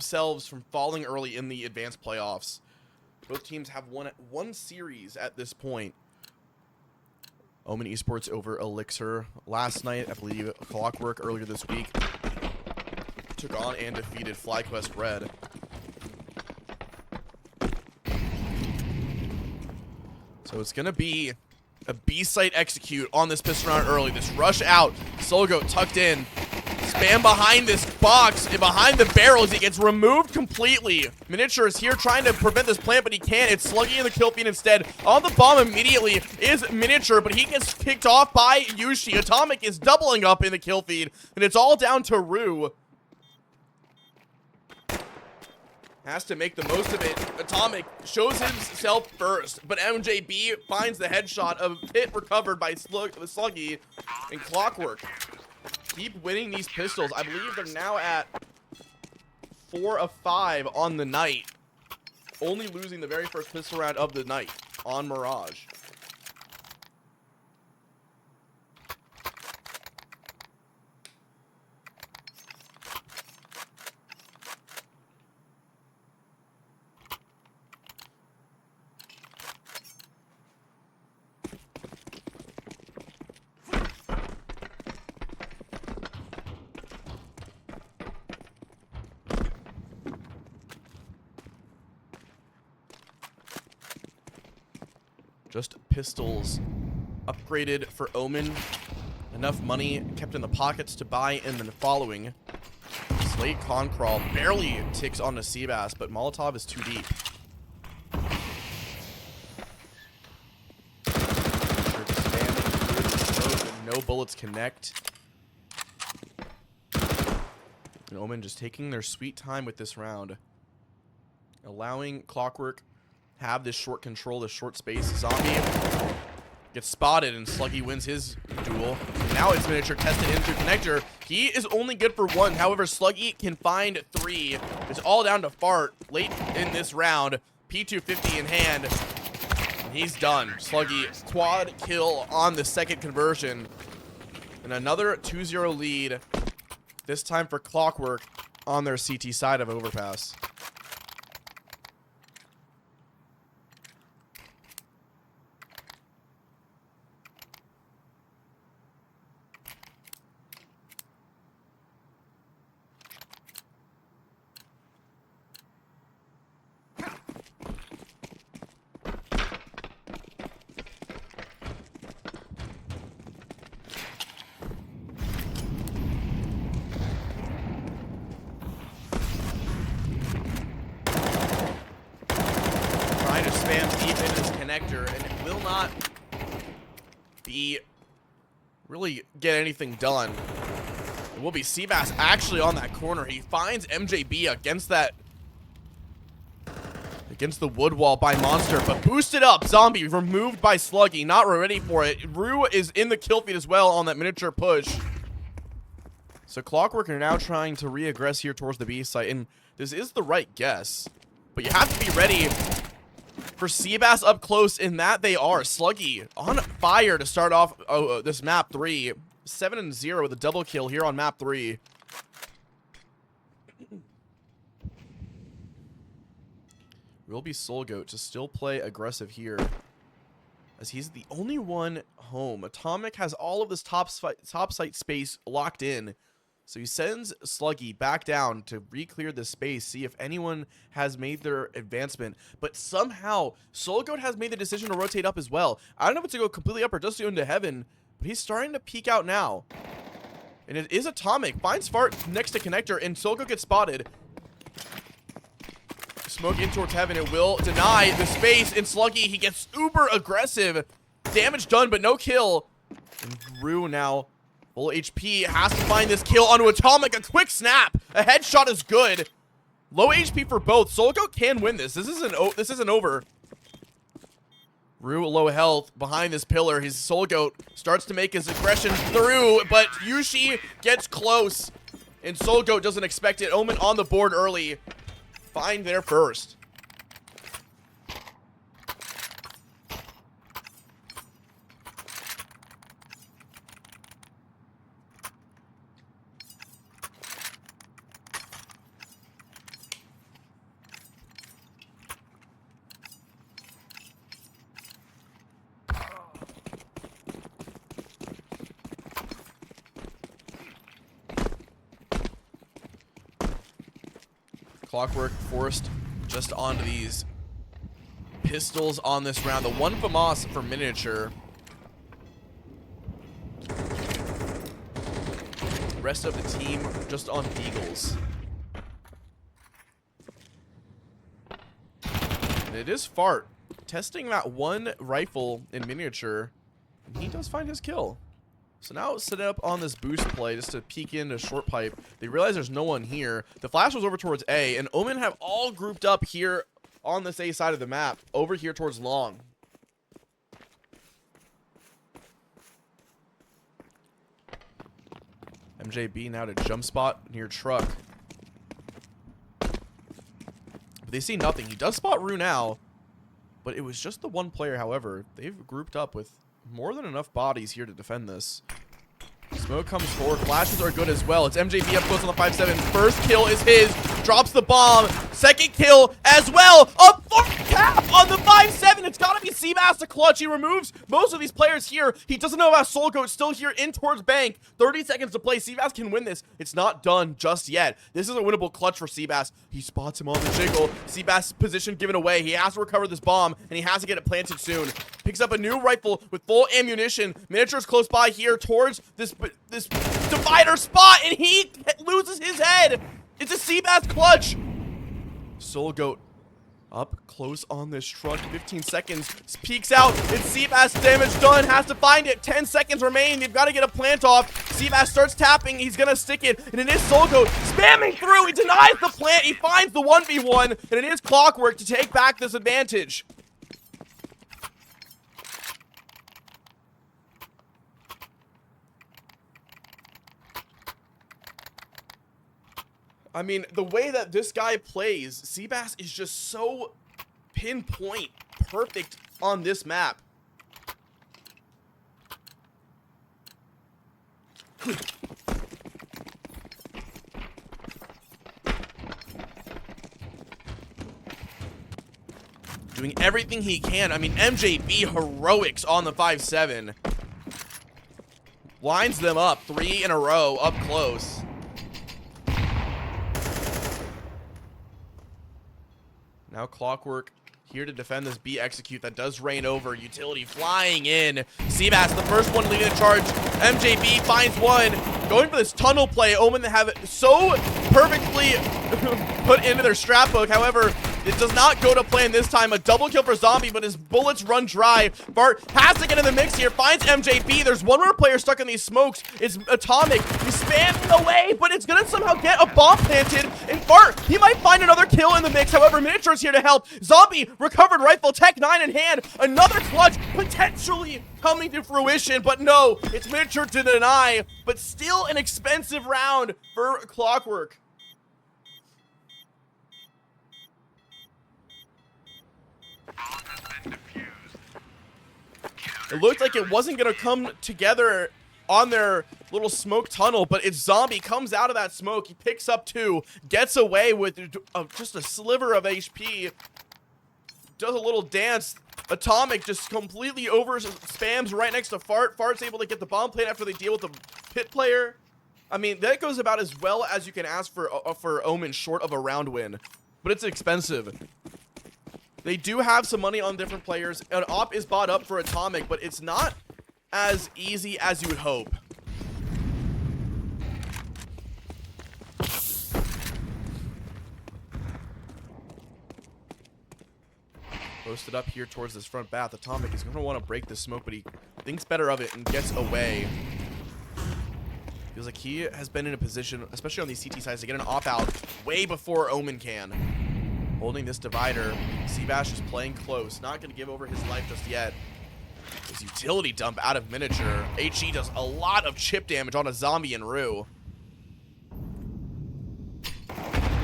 themselves from falling early in the advanced playoffs. Both teams have won one series at this point. Omen Esports over Elixir last night. I believe Clockwork earlier this week took on and defeated FlyQuest Red. So it's going to be a B-site execute on this pistol round early. This rush out. Solgo tucked in. Spam behind this box, behind the barrels. He gets removed completely. Miniature is here trying to prevent this plant, but he can't. It's Sluggy in the kill feed instead. On the bomb immediately is Miniature, but he gets kicked off by Yushi. Atomic is doubling up in the kill feed, and it's all down to Rue. Has to make the most of it. Atomic shows himself first, but MJB finds the headshot of Pit recovered by Sluggy and Clockwork. Keep winning these pistols. I believe they're now at 4 of 5 on the night. Only losing the very first pistol round of the night on Mirage. Just pistols upgraded for Omen. Enough money kept in the pockets to buy in the following. Slate Concrawl barely ticks on the Seabass, but Molotov is too deep. Sure to stand. No bullets connect. And Omen just taking their sweet time with this round. Allowing Clockwork have this short control, this short space. Zombie gets spotted, and Sluggy wins his duel. Now it's Miniature tested in through connector. He is only good for 1. However, Sluggy can find 3. It's all down to Fart late in this round. P250 in hand. And he's done. Sluggy quad kill on the second conversion. And another 2-0 lead. This time for Clockwork on their CT side of Overpass. Spam deep into this connector, and it will not really get anything done. It will be Seabass actually on that corner. He finds MJB against the wood wall by Monster, but boosted up. Zombie removed by Sluggy, not ready for it. Rue is in the kill feed as well on that Miniature push. So Clockwork are now trying to re-aggress here towards the B site, and this is the right guess, but you have to be ready for Seabass up close, in that they are. Sluggy on fire to start off this map 3. 7-0 with a double kill here on map 3. Will be Soulgoat to still play aggressive here, as he's the only one home. Atomic has all of this top site space locked in. So he sends Sluggy back down to re-clear this space, see if anyone has made their advancement. But somehow, Soulgoat has made the decision to rotate up as well. I don't know if it's to go completely up or just into heaven, but he's starting to peek out now. And it is Atomic. Finds Fart next to connector, and Soulgoat gets spotted. Smoke in towards heaven. It will deny the space, and Sluggy, he gets uber aggressive. Damage done, but no kill. And Rue now full HP, has to find this kill onto Atomic. A quick snap. A headshot is good. Low HP for both. Soulgoat can win this. This isn't over. Rue low health behind this pillar. His Soulgoat starts to make his aggression through, but Yushi gets close, and Soulgoat doesn't expect it. Omen on the board early. Find there first. Clockwork forced just onto these pistols on this round. The one FAMAS for Miniature. Rest of the team just on Deagles. And it is Fart testing that one rifle in Miniature, and he does find his kill. So now set up on this boost play just to peek into short pipe. They realize there's no one here. The flash was over towards A, and Omen have all grouped up here on this A side of the map, over here towards long. MJB now to jump spot near truck. But they see nothing. He does spot Rue now, but it was just the one player. However, they've grouped up with more than enough bodies here to defend this. Smoke comes forward. Flashes are good as well. It's MJB up close on the 5-7. First kill is his. Drops the bomb. Second kill as well. A fourth cap on the 5-7. It's got to be Seabass to clutch. He removes most of these players here. He doesn't know about SoulGoat still here in towards bank. 30 seconds to play. Seabass can win this. It's not done just yet. This is a winnable clutch for Seabass. He spots him on the jiggle. Seabass position given away. He has to recover this bomb, and he has to get it planted soon. Picks up a new rifle with full ammunition. Miniature's close by here towards this divider spot, and he loses his head. It's a Seabass clutch. SoulGoat up close on this truck. 15 seconds. Peeks out. It's Seabass. Damage done. Has to find it. 10 seconds remain. They've got to get a plant off. Seabass starts tapping. He's going to stick it. And it is SoulGoat spamming through. He denies the plant. He finds the 1v1. And it is Clockwork to take back this advantage. I mean, the way that this guy plays, Seabass is just so pinpoint perfect on this map. Doing everything he can. I mean, MJB heroics on the 5-7. Lines them up 3 in a row up close. Now Clockwork here to defend this B execute that does rain over. Utility flying in. Seabass, the first one leading the charge. MJB finds one. Going for this tunnel play. Omen have it so perfectly put into their strap book. However, it does not go to plan this time. A double kill for Zombie, but his bullets run dry. Bart has to get in the mix here. Finds MJB. There's one more player stuck in these smokes. It's Atomic. He's spamming away, but it's going to somehow get a bomb planted. And Bart, he might find another kill in the mix. However, Miniature's here to help. Zombie, recovered rifle, Tech 9 in hand. Another clutch potentially coming to fruition, but no, it's Miniature to deny. But still an expensive round for Clockwork. It looked like it wasn't going to come together on their little smoke tunnel, but it's Zombie comes out of that smoke. He picks up 2, gets away with just a sliver of HP, does a little dance. Atomic just completely over spams right next to Fart. Fart's able to get the bomb plant after they deal with the pit player. I mean, that goes about as well as you can ask for Omen short of a round win, but it's expensive. They do have some money on different players. An op is bought up for Atomic, but it's not as easy as you would hope. Posted up here towards this front bath. Atomic is going to want to break this smoke, but he thinks better of it and gets away. Feels like he has been in a position, especially on these CT sides, to get an op out way before Omen can. Holding this divider. Seabass is playing close. Not going to give over his life just yet. His utility dump out of Miniature. HE does a lot of chip damage on a Zombie and Rue.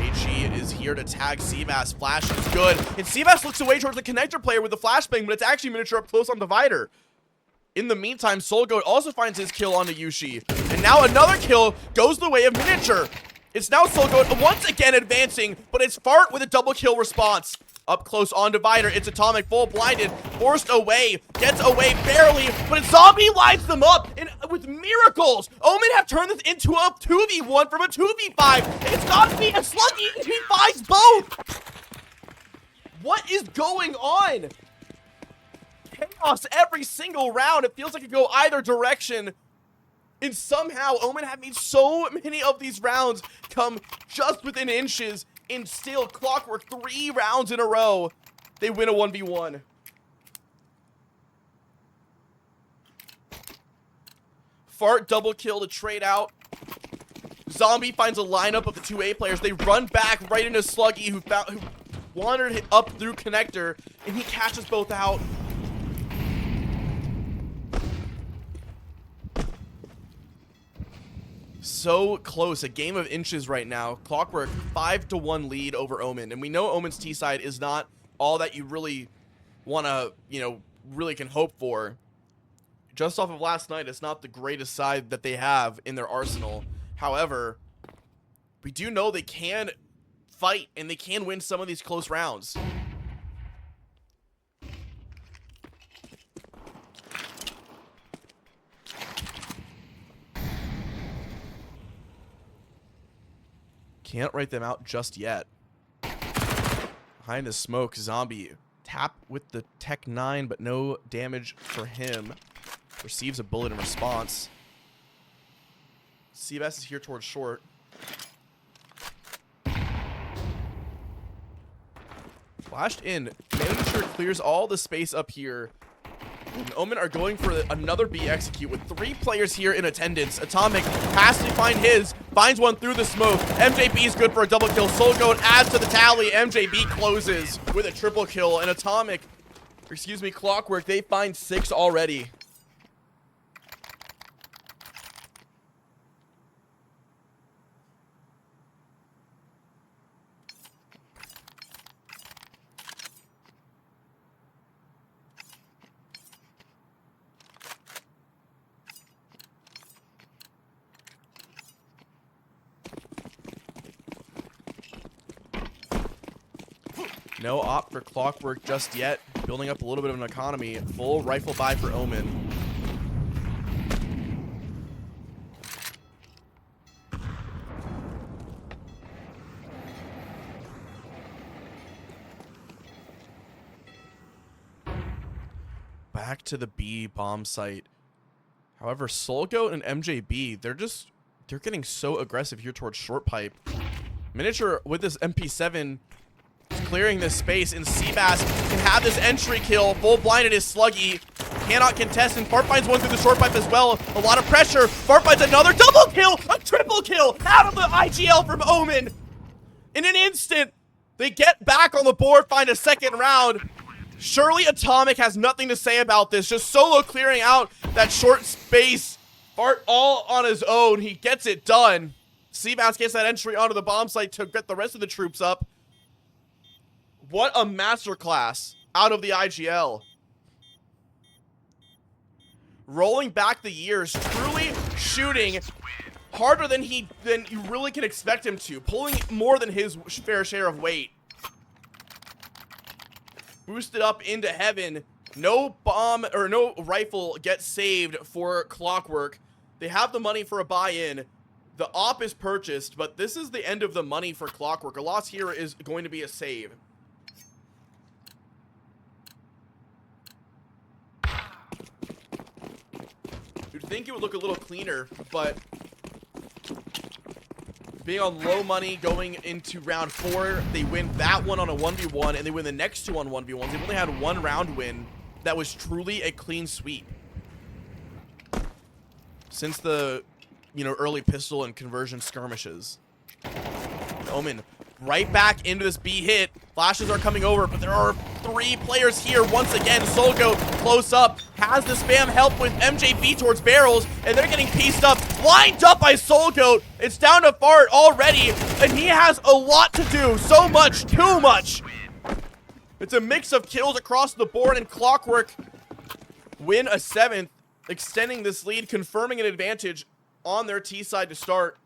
HE is here to tag Seabass. Flash is good. And Seabass looks away towards the connector player with the flashbang, but it's actually Miniature up close on divider. In the meantime, SoulGoat also finds his kill on the Yushi. And now another kill goes the way of Miniature. It's now SoulGoat once again advancing, but it's Fart with a double kill response. Up close on divider, it's Atomic, full blinded, forced away, gets away barely, but Zombie lines them up, and with miracles, Omen have turned this into a 2v1 from a 2v5. It's got to be a Sluggy, and he finds both. going on? Chaos every single round. It feels like it could go either direction. And somehow, Omen have made so many of these rounds come just within inches. And still, Clockwork 3 rounds in a row. They win a 1v1. Fart double kill to trade out. Zombie finds a lineup of the two A players. They run back right into Sluggy, who wandered up through connector, and he catches both out. So close, a game of inches right now. Clockwork 5-1 lead over Omen, and we know Omen's T side is not all that you really want to, really can hope for. Just off of last night, it's not the greatest side that they have in their arsenal. However, we do know they can fight and they can win some of these close rounds. Can't write them out just yet. Behind the smoke, Zombie tap with the Tech 9, but no damage for him. Receives a bullet in response. CBS is here towards short. Flashed in. Manager clears all the space up here. And Omen are going for another B execute with 3 players here in attendance. Atomic has to find his. Finds one through the smoke. MJB is good for a double kill. Soulgoat adds to the tally. MJB closes with a triple kill. And Clockwork, they find 6 already. No op for Clockwork just yet. Building up a little bit of an economy. Full rifle buy for Omen. Back to the B bomb site. However, Soulgoat and MJB, they're getting so aggressive here towards short pipe. Miniature with this MP7 clearing this space, and Seabass can have this entry kill. Full blinded is Sluggy. Cannot contest, and Fart finds one through the short pipe as well. A lot of pressure. Fart finds another double kill, a triple kill out of the IGL from Omen. In an instant, they get back on the board, find a second round. Surely Atomic has nothing to say about this. Just solo clearing out that short space. Fart all on his own. He gets it done. Seabass gets that entry onto the bomb site to get the rest of the troops up. What a masterclass out of the IGL. Rolling back the years, truly shooting harder than you really can expect him to, pulling more than his fair share of weight. Boosted up into heaven. No bomb or no rifle gets saved for Clockwork. They have the money for a buy-in. The op is purchased, but this is the end of the money for Clockwork. A loss here is going to be a save. You'd think it would look a little cleaner, but being on low money going into round 4, they win that one on a 1v1, and they win the next 2 on 1v1s. They've only had 1 round win that was truly a clean sweep since the, early pistol and conversion skirmishes. Omen right back into this B hit. Flashes are coming over, but there are 3 players here once again. Soulgoat close up, has the spam help with MJB towards barrels, and they're getting pieced up, lined up by Soulgoat. It's down to Fart already, and he has a lot to do. So much, too much. It's a mix of kills across the board, and Clockwork win a 7th, extending this lead, confirming an advantage on their T side to start.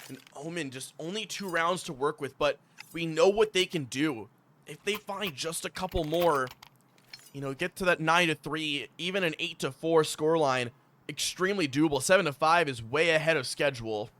And Omen, just only 2 rounds to work with, but we know what they can do. If they find just a couple more, get to that 9-3, even an 8-4 scoreline, extremely doable. 7-5 is way ahead of schedule.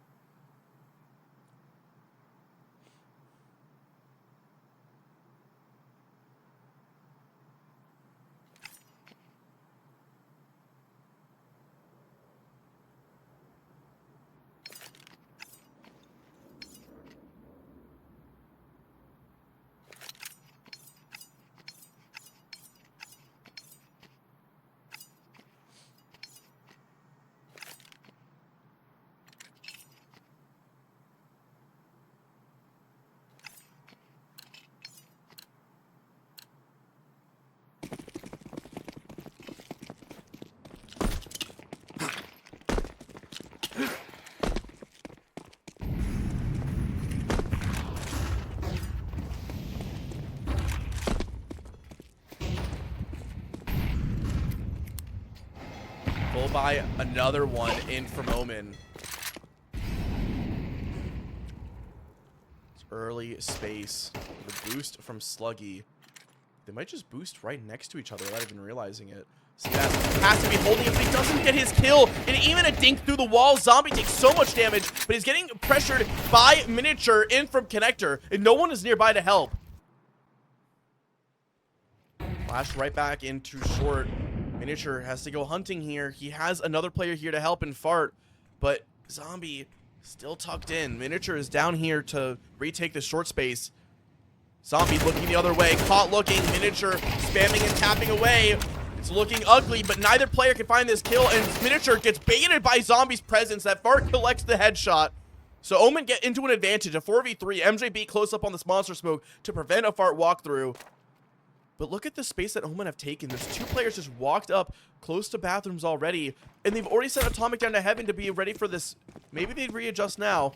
by another one in from Omen. It's early space. The boost from Sluggy. They might just boost right next to each other without even realizing it. Seabass has to be holding it, but he doesn't get his kill. And even a dink through the wall. Zombie takes so much damage, but he's getting pressured by Miniature in from Connector, and no one is nearby to help. Flash right back into short. Miniature has to go hunting here. He has another player here to help and Fart, but Zombie still tucked in. Miniature is down here to retake the short space. Zombie looking the other way, caught looking. Miniature spamming and tapping away. It's looking ugly, but neither player can find this kill, and Miniature gets baited by Zombie's presence. That Fart collects the headshot. So Omen get into an advantage, a 4v3. MJB close up on this monster smoke to prevent a Fart walkthrough. But look at the space that Omen have taken. There's two players just walked up close to bathrooms already, and they've already sent Atomic down to heaven to be ready for this. Maybe they'd readjust now.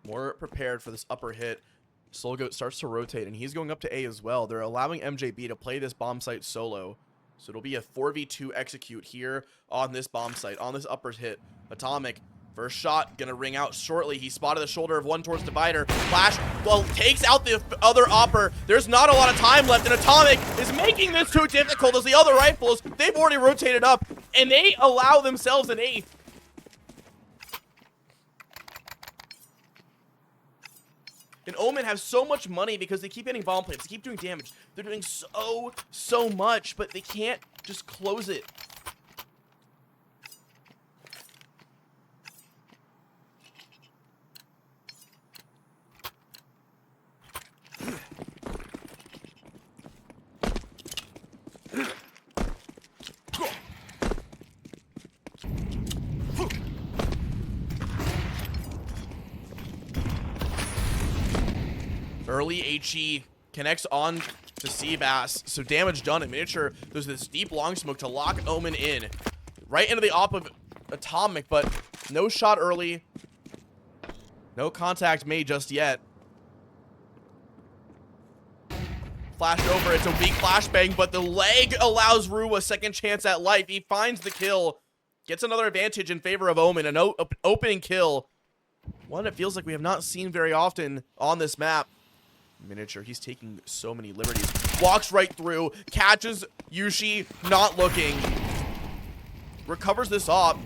More prepared for this upper hit. Soulgoat starts to rotate, and he's going up to A as well. They're allowing MJB to play this bomb site solo. So it'll be a 4v2 execute here on this bomb site, on this upper hit. Atomic, first shot, gonna ring out shortly. He spotted the shoulder of one towards Divider. Flash, well, takes out the other Opper. There's not a lot of time left, and Atomic is making this too difficult as the other rifles, they've already rotated up, and they allow themselves an 8th. And Omen have so much money because they keep hitting bomb plants. They keep doing damage. They're doing so much, but they can't just close it. Early HE connects on to Seabass, so damage done in Miniature. There's this deep long smoke to lock Omen in. Right into the op of Atomic, but no shot early. No contact made just yet. Flashed over, it's a weak flashbang, but the leg allows Rue a second chance at life. He finds the kill, gets another advantage in favor of Omen, an opening kill. One it feels like we have not seen very often on this map. Miniature, he's taking so many liberties. Walks right through, catches Yushi, not looking. Recovers this op.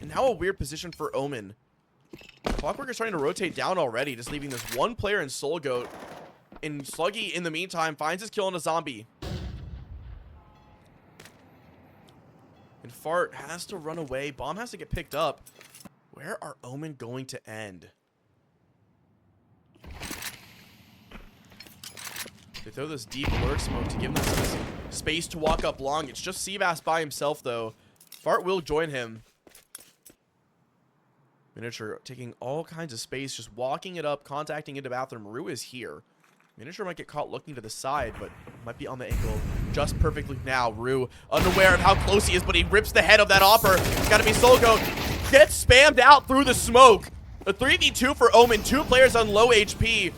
And now a weird position for Omen. Clockwork is trying to rotate down already, just leaving this one player in Soulgoat. And Sluggy, in the meantime, finds his kill on a zombie. And Fart has to run away. Bomb has to get picked up. Where are Omen going to end? They throw this deep alert smoke to give them some space to walk up long. It's just Seabass by himself, though. Fart will join him. Miniature taking all kinds of space, just walking it up, contacting into bathroom. Rue is here. Miniature might get caught looking to the side, but might be on the angle just perfectly now. Rue, unaware of how close he is, but he rips the head of that Opper. It's got to be Soulgoat. Gets spammed out through the smoke. A 3v2 for Omen. Two players on low HP.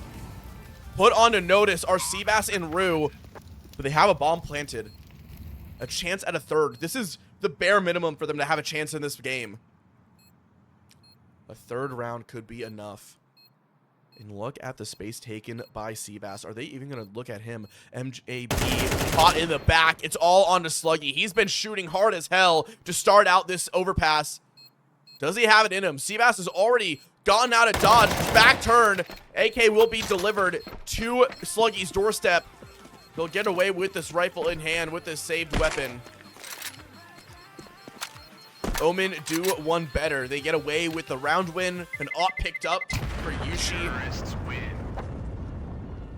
Put on to notice are Seabass and Rue, but they have a bomb planted. A chance at a third. This is the bare minimum for them to have a chance in this game. A third round could be enough. And look at the space taken by Seabass. Are they even going to look at him? MJB caught in the back. It's all onto Sluggy. He's been shooting hard as hell to start out this overpass. Does he have it in him? Seabass has already gotten out of dodge. Back turn. AK will be delivered to Sluggy's doorstep. He'll get away with this rifle in hand with this saved weapon. Omen do one better. They get away with the round win. An op picked up for Yushi.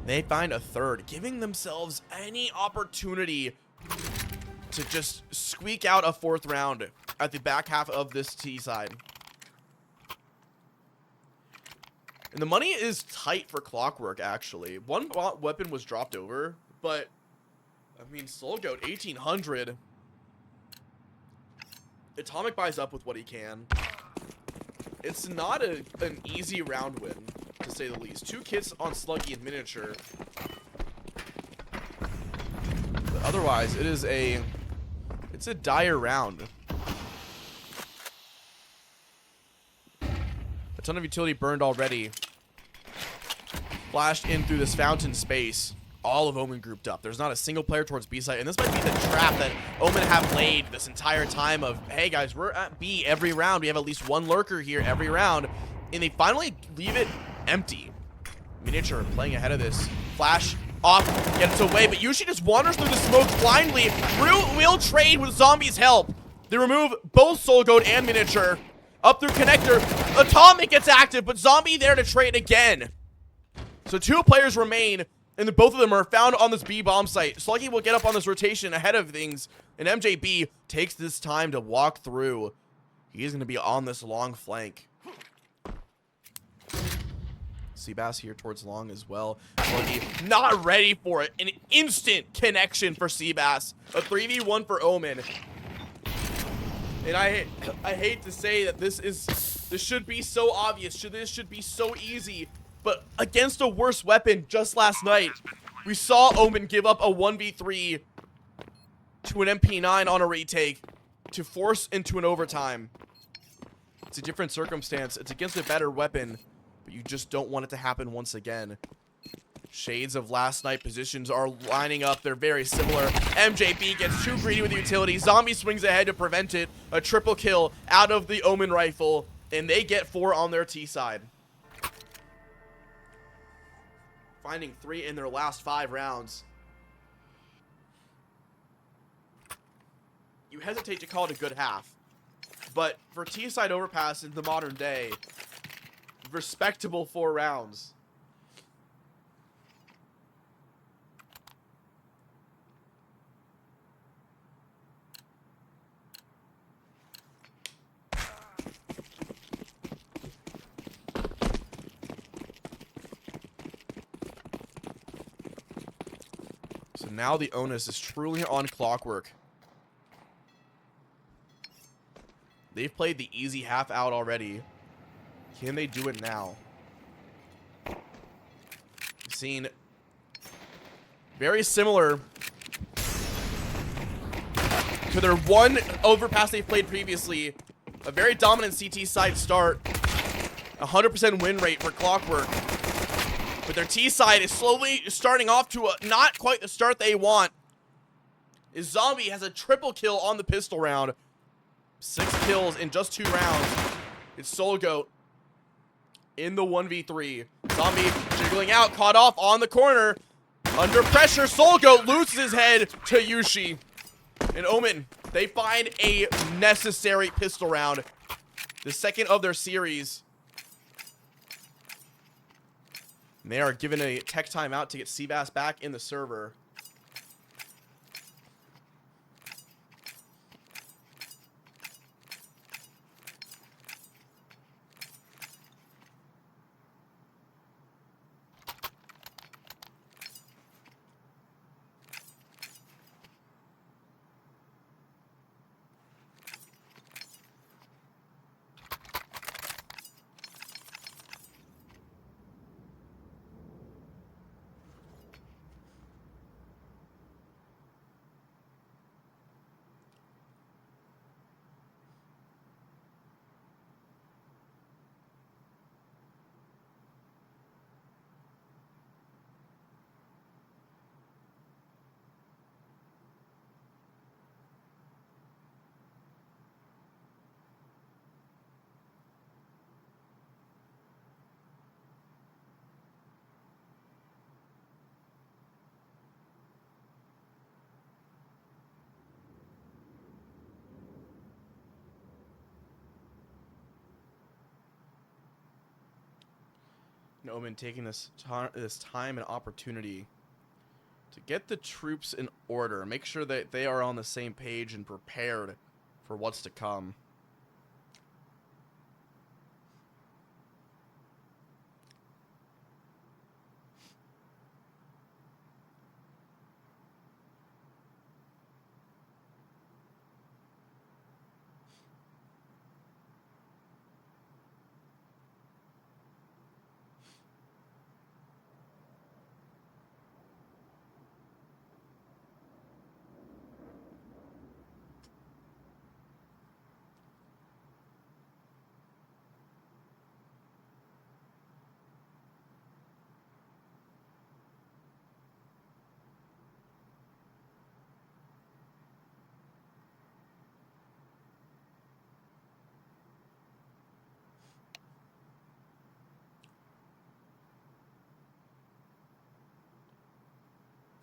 They find a third, giving themselves any opportunity to just squeak out a fourth round at the back half of this T side. And the money is tight for Clockwork, actually. One weapon was dropped over, but, I mean, Soulgoat, 1,800. Atomic buys up with what he can. It's not an easy round win, to say the least. Two kits on Sluggy and Miniature. Otherwise, it's a dire round. A ton of utility burned already. Flashed in through this fountain space. All of Omen grouped up. There's not a single player towards B site, and this might be the trap that Omen have laid this entire time of, hey guys, we're at B every round. We have at least one lurker here every round, and they finally leave it empty. Miniature playing ahead of this. Flash off, gets away, but Yushi just wanders through the smokes blindly. Will trade with Zombie's help. They remove both Soul Goat and Miniature. Up through connector, Atomic gets active, but Zombie there to trade again. So 2 players remain, and both of them are found on this B bomb site. Sluggy will get up on this rotation ahead of things, and MJB takes this time to walk through. He is going to be on this long flank. Seabass here towards long as well. Sluggy not ready for it. An instant connection for Seabass. A 3v1 for Omen. And I hate to say that this should be so obvious. This should be so easy. But against a worse weapon just last night, we saw Omen give up a 1v3 to an MP9 on a retake to force into an overtime. It's a different circumstance. It's against a better weapon, but you just don't want it to happen once again. Shades of last night positions are lining up. They're very similar. MJB gets too greedy with the utility. Zombie swings ahead to prevent it. A triple kill out of the Omen rifle, and they get 4 on their T side. Finding 3 in their last 5 rounds. You hesitate to call it a good half, but for T-side overpass in the modern day, respectable 4 rounds. So now the onus is truly on Clockwork. They've played the easy half out already. Can they do it now? We've seen very similar to their one overpass they played previously. A very dominant CT side start. 100% win rate for Clockwork. But their T side is slowly starting off to not quite the start they want. Is Zombie has a triple kill on the pistol round. 6 kills in just 2 rounds. It's Soul Goat in the 1v3. Zombie jiggling out, caught off on the corner. Under pressure, Soul Goat loses his head to Yushi. And Omen, they find a necessary pistol round. The second of their series. And they are given a tech timeout to get Seabass back in the server. Omen taking this time and opportunity to get the troops in order, make sure that they are on the same page and prepared for what's to come.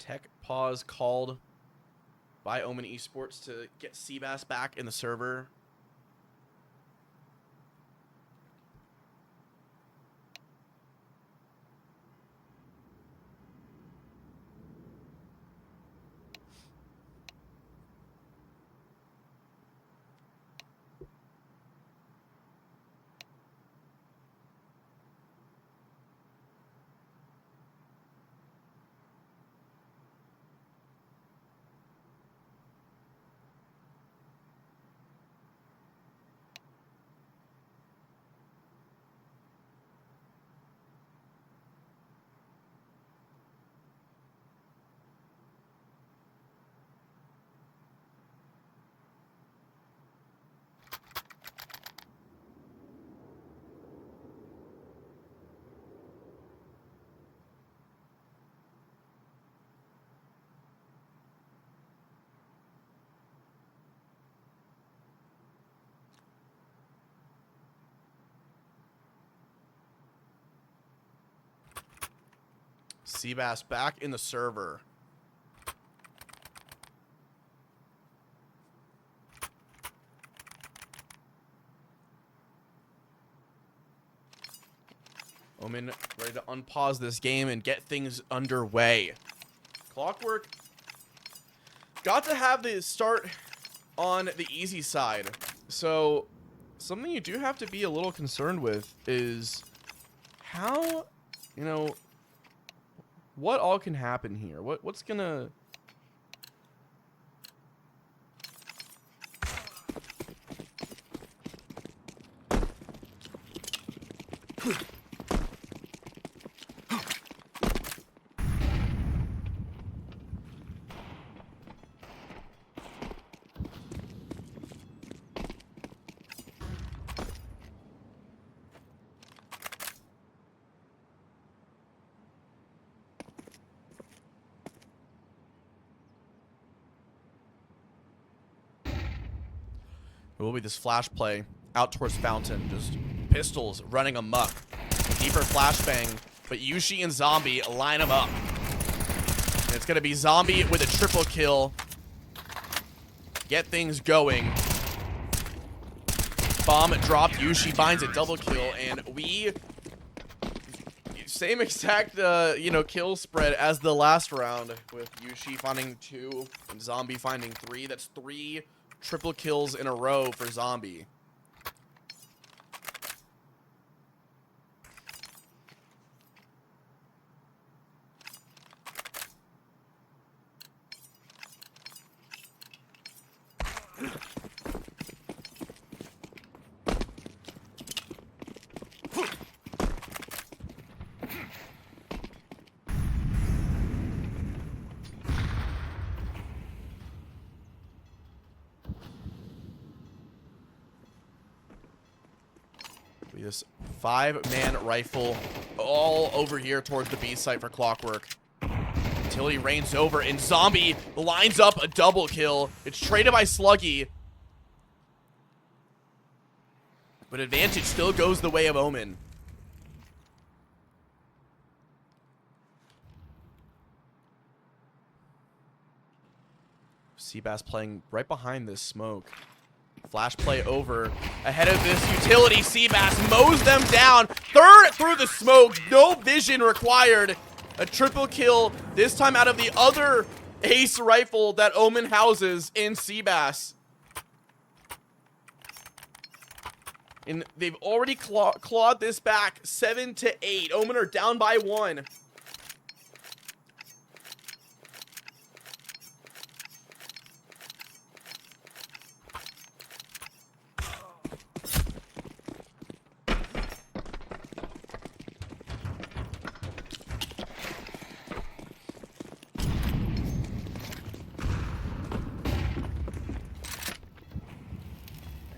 Tech pause called by Omen Esports to get Seabass back in the server. Seabass back in the server. Omen ready to unpause this game and get things underway. Clockwork got to have the start on the easy side. So something you do have to be a little concerned with is how, you know, what all can happen here. What's gonna... It will be this flash play out towards Fountain. Just pistols running amok. Deeper flashbang, but Yushi and Zombie line them up. And it's going to be Zombie with a triple kill. Get things going. Bomb dropped. Yushi finds a double kill, and we... Same exact, you know, kill spread as the last round, with Yushi finding 2 and Zombie finding 3. That's 3 triple kills in a row for Zombie. This 5-man rifle all over here towards the B site for Clockwork. Until he reigns over, and Zombie lines up a double kill. It's traded by Sluggy. But advantage still goes the way of Omen. Seabass playing right behind this smoke. Flash play over. Ahead of this utility, Seabass mows them down. Third through the smoke. No vision required. A triple kill, this time out of the other ace rifle that Omen houses in Seabass. And they've already clawed this back 7-8. Omen are down by 1.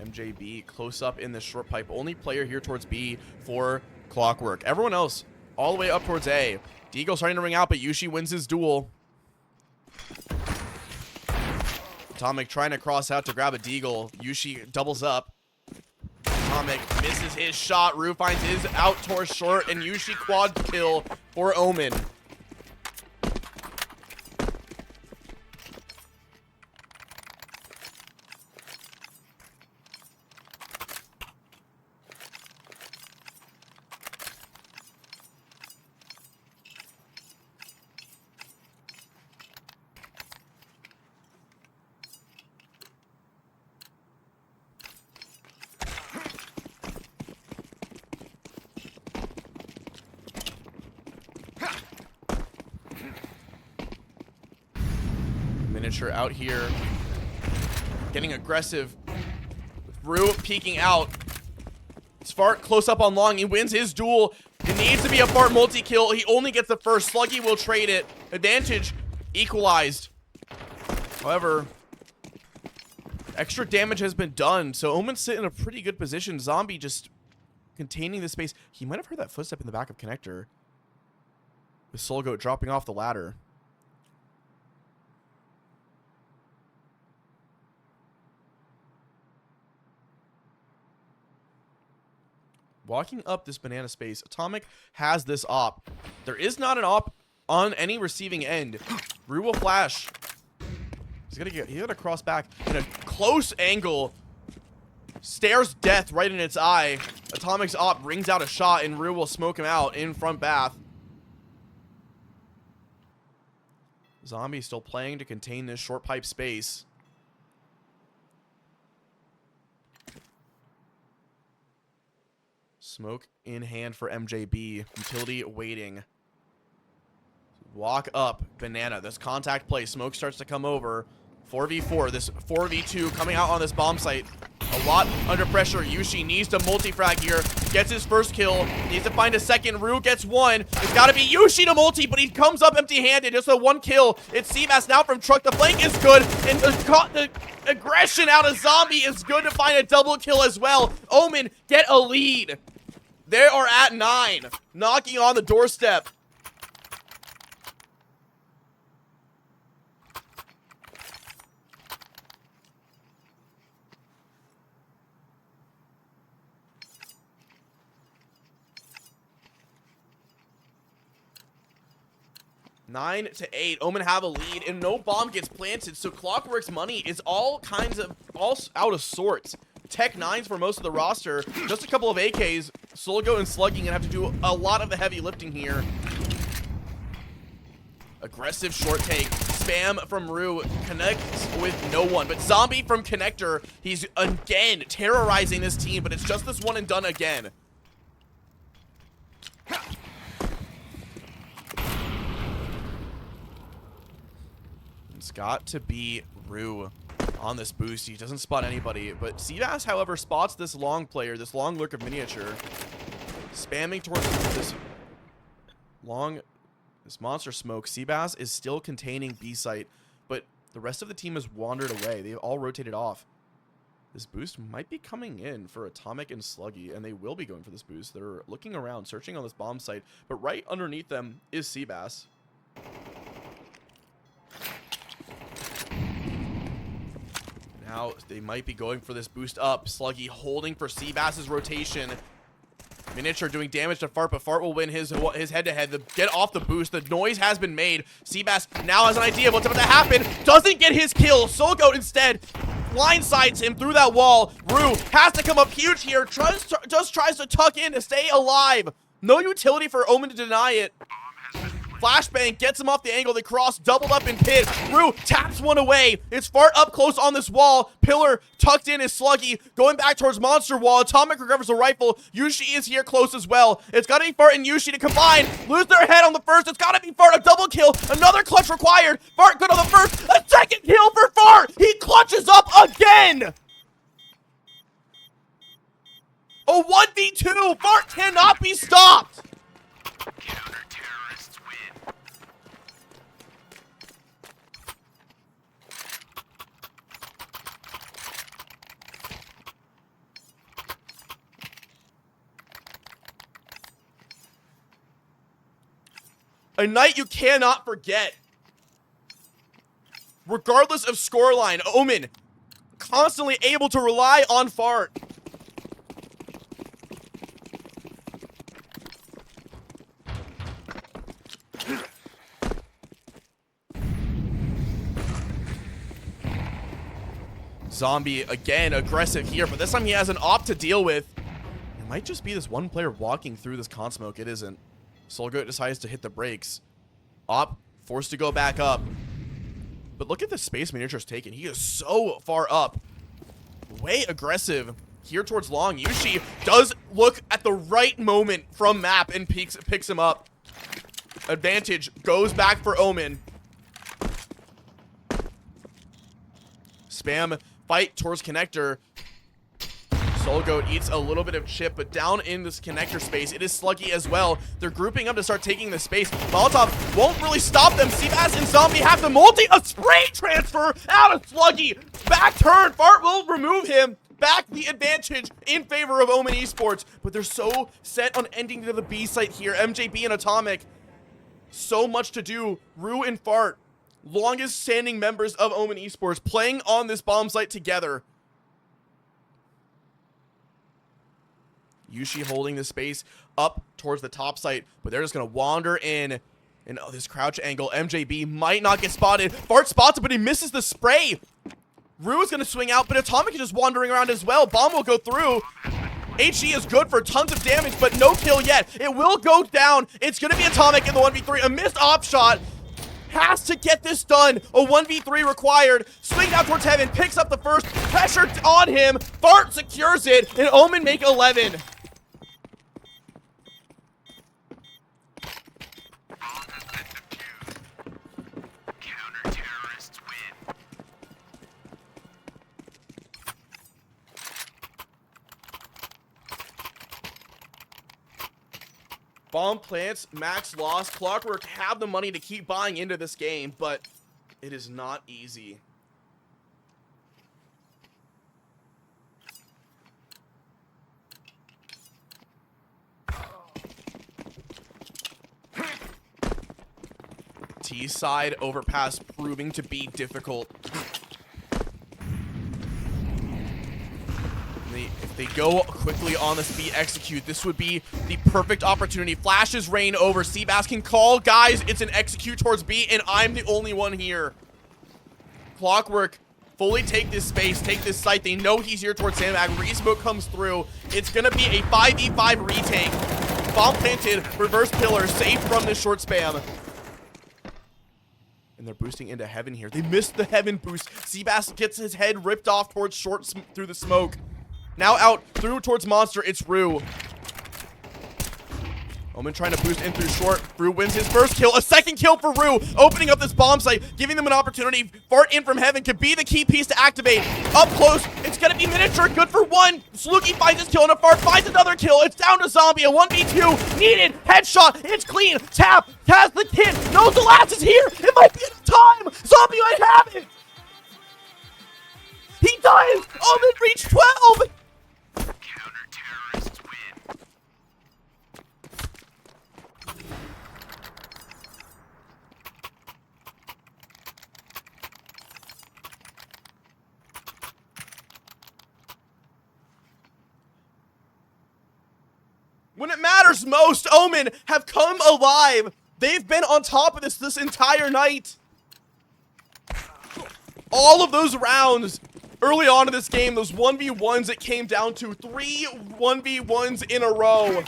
MJB close up in the short pipe. Only player here towards B for Clockwork. Everyone else all the way up towards A. Deagle starting to ring out, but Yushi wins his duel. Atomic trying to cross out to grab a Deagle. Yushi doubles up. Atomic misses his shot. Rue finds his out towards short, and Yushi quad kill for Omen. Miniature out here. Getting aggressive. Rue peeking out. Fart close up on Long. He wins his duel. It needs to be a Fart multi-kill. He only gets the first. Sluggy will trade it. Advantage equalized. However, extra damage has been done, so Omen's sit in a pretty good position. Zombie just containing the space. He might have heard that footstep in the back of Connector. With Soulgoat dropping off the ladder. Walking up this banana space, Atomic has this op. There is not an op on any receiving end. Rue will flash. He's gonna cross back in a close angle. Stares death right in its eye. Atomic's op rings out a shot and Rue will smoke him out in front bath. Zombie still playing to contain this short pipe space. Smoke in hand for MJB. Utility waiting. Walk up. Banana. This contact play. Smoke starts to come over. 4v4. This 4v2 coming out on this bomb site. A lot under pressure. Yushi needs to multi-frag here. Gets his first kill. Needs to find a second. Rue gets one. It's got to be Yushi to multi, but he comes up empty-handed. Just a one kill. It's Seabass now from Truck. The flank is good. And the aggression out of Zombie is good to find a double kill as well. Omen get a lead. They are at 9. Knocking on the doorstep. Nine to 8. Omen have a lead, and no bomb gets planted, so Clockwork's money is all out of sorts. Tech 9s for most of the roster. Just a couple of AKs. Soulgoat and Slugging gonna have to do a lot of the heavy lifting here. Aggressive short take. Spam from Rue connects with no one. But Zombie from Connector, he's again terrorizing this team, but it's just this one and done again. It's got to be Rue on this boost. He doesn't spot anybody, but Seabass, however, spots this long player, this long lurk of Miniature, spamming towards this monster smoke. Seabass is still containing B site, but the rest of the team has wandered away. They've all rotated off. This boost might be coming in for Atomic and Sluggy, and they will be going for this boost. They're looking around, searching on this bomb site, but right underneath them is Seabass. Now they might be going for this boost up. Sluggy holding for Seabass's rotation. Miniature doing damage to Fart, but Fart will win his head-to-head. Get off the boost. The noise has been made. Seabass now has an idea of what's about to happen. Doesn't get his kill. Soulgoat instead blindsides him through that wall. Rue has to come up huge here. Just tries to tuck in to stay alive. No utility for Omen to deny it. Flashbang gets him off the angle. They cross, doubled up in pit. Rue taps one away. It's Fart up close on this wall. Pillar tucked in is Sluggy. Going back towards Monster Wall. Atomic recovers a rifle. Yushi is here close as well. It's got to be Fart and Yushi to combine. Lose their head on the first. It's got to be Fart. A double kill. Another clutch required. Fart good on the first. A second kill for Fart. He clutches up again. A 1v2. Fart cannot be stopped. A night you cannot forget. Regardless of scoreline, Omen constantly able to rely on Fart. Zombie again aggressive here, but this time he has an op to deal with. It might just be this one player walking through this con smoke. It isn't. Soulgoat decides to hit the brakes. Op forced to go back up. But look at the space Miniature's taken. He is so far up. Way aggressive here towards Long. Yushi does look at the right moment from map and picks him up. Advantage goes back for Omen. Spam fight towards connector. Soulgoat eats a little bit of chip, but down in this connector space, it is Sluggy as well. They're grouping up to start taking the space. Molotov won't really stop them. Seabass and Zombie have the multi. A spray transfer out of Sluggy. Back turn. Fart will remove him. Back the advantage in favor of Omen Esports. But they're so set on ending to the B site here. MJB and Atomic. So much to do. Rue and Fart, longest standing members of Omen Esports, playing on this bomb site together. Yushi holding the space up towards the top site, but they're just going to wander in. And oh, this crouch angle, MJB might not get spotted. Fart spots it, but he misses the spray. Rue is going to swing out, but Atomic is just wandering around as well. Bomb will go through. HE is good for tons of damage, but no kill yet. It will go down. It's going to be Atomic in the 1v3. A missed op shot. Has to get this done. A 1v3 required. Swing out towards Heaven. Picks up the first. Pressure on him. Fart secures it. And Omen make 11. Bomb plants, max loss. Clockwork have the money to keep buying into this game, but it is not easy. T-side overpass proving to be difficult. If they go quickly on this B execute, this would be the perfect opportunity. Flashes rain over. Seabass can call, guys, it's an execute towards B, and I'm the only one here. Clockwork fully take this space, take this site. They know he's here towards Sandbag. Resmoke comes through. It's gonna be a 5v5 retake. Bomb planted, reverse pillar, safe from this short spam. And they're boosting into Heaven here. They missed the Heaven boost. Seabass gets his head ripped off towards short through the smoke. Now out through towards Monster, it's Rue. Omen trying to boost in through short. Rue wins his first kill. A second kill for Rue, opening up this bomb site, giving them an opportunity. Fart in from Heaven could be the key piece to activate. Up close, it's gonna be Miniature, good for one. Slooky finds his kill, and a Fart finds another kill. It's down to Zombie, a 1v2, needed, headshot, it's clean. Tap, has the kid, knows the last is here. It might be time, Zombie might have it. He does, Omen reached 12. When it matters most, Omen have come alive. They've been on top of this entire night. All of those rounds early on in this game, those 1v1s, it came down to 3 1v1s in a row.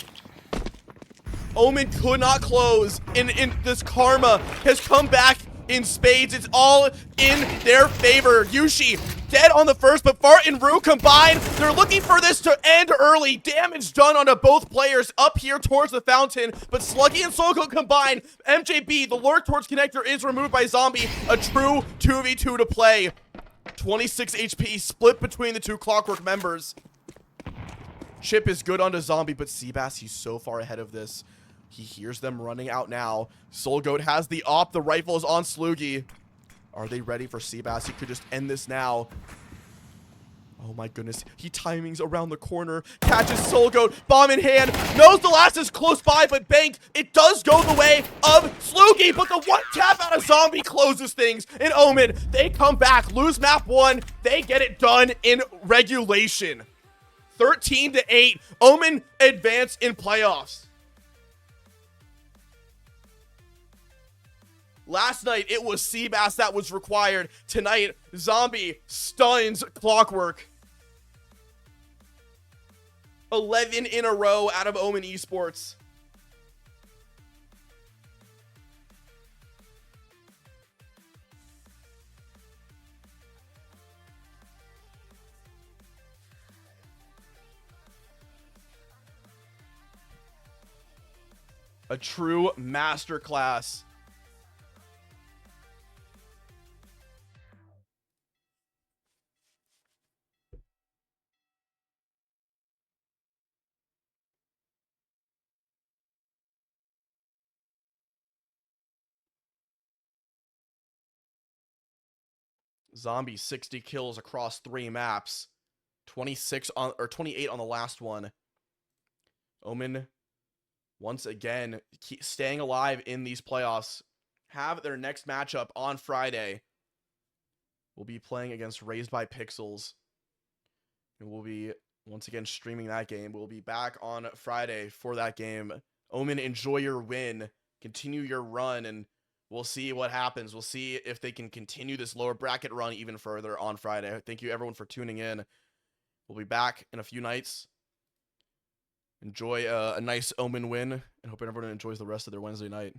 Omen could not close, and this karma has come back in spades. It's all in their favor. Yushi dead on the first, but Fart and Rue combined. They're looking for this to end early. Damage done onto both players up here towards the fountain, but Sluggy and Soulgoat combined. MJB, the lurk towards connector, is removed by Zombie. A true 2v2 to play. 26 HP split between the two Clockwork members. Chip is good onto Zombie, but Seabass, he's so far ahead of this. He hears them running out now. Soulgoat has the op. The rifle is on Sloogie. Are they ready for Seabass? He could just end this now. Oh my goodness. He timings around the corner. Catches Soulgoat. Bomb in hand. Knows the last is close by, but bank. It does go the way of Sloogie, but the one tap out of Zombie closes things. And Omen, they come back. Lose map 1. They get it done in regulation. 13-8. Omen advance in playoffs. Last night, it was Seabass that was required. Tonight, Zombie stuns Clockwork. 11 in a row out of Omen Esports. A true masterclass. Zombie 60 kills across 3 maps. 26 on or 28 on the last one. Omen once again staying alive in these playoffs. Have their next matchup on Friday. We'll be playing against Raised by Pixels. And we'll be once again streaming that game. We'll be back on Friday for that game. Omen, enjoy your win. Continue your run, and we'll see what happens. We'll see if they can continue this lower bracket run even further on Friday. Thank you, everyone, for tuning in. We'll be back in a few nights. Enjoy a nice Omen win, and hope everyone enjoys the rest of their Wednesday night.